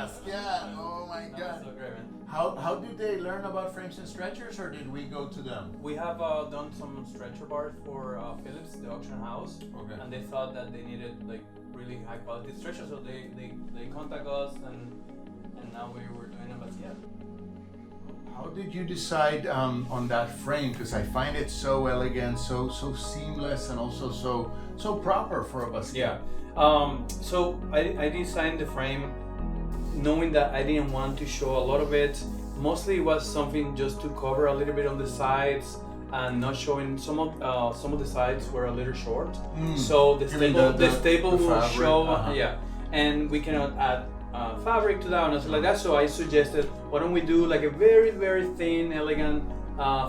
Basquiat. Oh my God. So great, man. How did they learn about frames and stretchers, or did we go to them? We have done some stretcher bars for Philips, the auction house, Okay. and they thought that they needed like really high quality stretchers, so they contact us, and now we were doing a Basquiat. How did you decide on that frame? Because I find it so elegant, so seamless, and also so proper for a Basquiat. Yeah. So I designed the frame knowing that I didn't want to show a lot of it. Mostly it was something just to cover a little bit on the sides and not showing some of the sides were a little short. So the staple will fabric, show. Yeah, and we cannot add fabric to that and stuff like that. So I suggested, why don't we do like a very very thin, elegant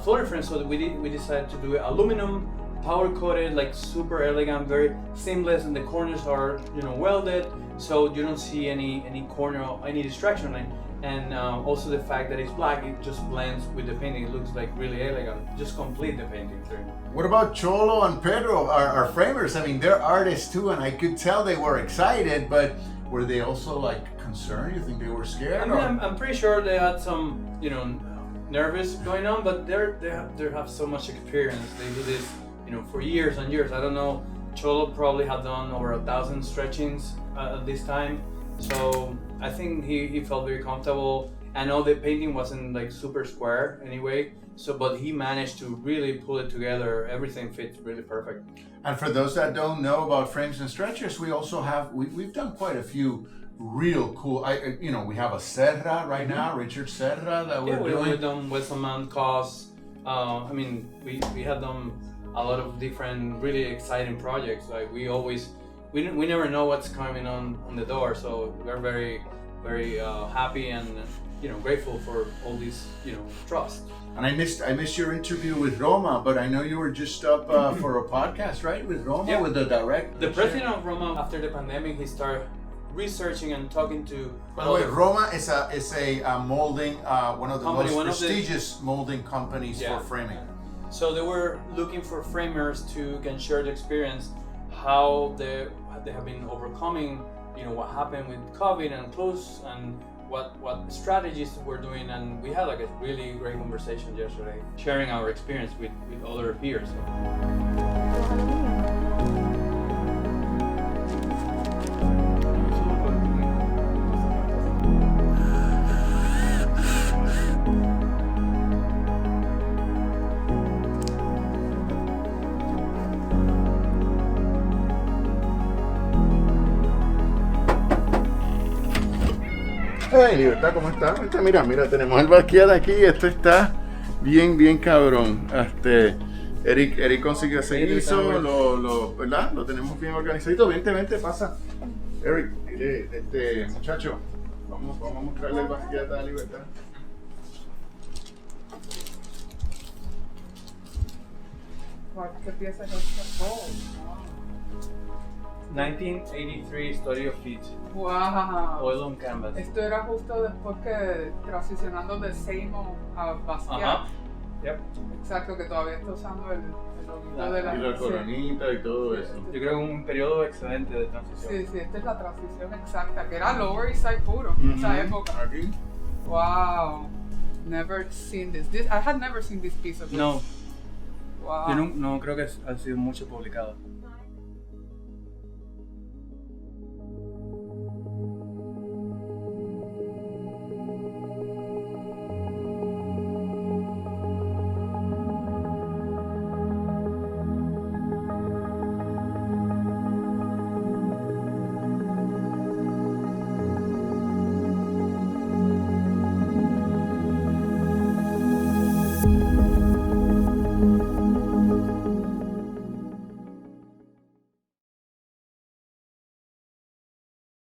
floating frame? So that we decided to do aluminum, powder coated, like super elegant, very seamless, and the corners are welded, so you don't see any corner, any distraction line. And also the fact that it's black, it just blends with the painting. It looks like really elegant. Just complete the painting through. What about Cholo and Pedro, our framers? I mean, they're artists too, and I could tell they were excited, but were they also like concerned? You think they were scared? I mean, I'm pretty sure they had some, nervous going on, but they have so much experience. They do this, for years and years. I don't know. Cholo probably had done over 1,000 stretchings at this time, so I think he felt very comfortable. I know the painting wasn't like super square anyway, but he managed to really pull it together. Everything fits really perfect. And for those that don't know about frames and stretchers, we also have we've done quite a few real cool. We have a Serra right now, Richard Serra, that we're doing. We've done Westman Cos. I mean, we have done a lot of different really exciting projects. Like we never know what's coming on the door, so we're very very happy and grateful for all this trust. And I missed your interview with Roma, but I know you were just up for a podcast, right, with Roma, Yeah. with the director. The president of Roma, after the pandemic, he started researching and talking to. By the way, Roma is a molding, one of the most prestigious molding companies for framing. So they were looking for framers can share the experience, how they have been overcoming, what happened with COVID and close, and what strategies we're doing. And we had like a really great conversation yesterday, sharing our experience with other peers. Hey, Libertad, ¿cómo está? Mira, tenemos el Basquiat aquí. Esto está bien cabrón. Eric consiguió ese guiso, ¿verdad? Lo tenemos bien organizadito. Vente, pasa. Eric, muchacho, vamos a mostrarle el Basquiat a Libertad. ¿Qué pieza es esta? Oh, 1983 Study of Feet. wow. Oil on canvas. Esto era justo después que transicionando de SAMO a Basquiat. Ajá. Yep. Exacto, que todavía está usando el loguito de la... Y la coronita y todo eso. Yo creo que un periodo excelente de transición. Sí, esta es la transición exacta, que era Lower East Side puro, en esa época. Aquí. Wow. Never seen this. I had never seen this piece of this. No, Wow. yo no creo que ha sido mucho publicado.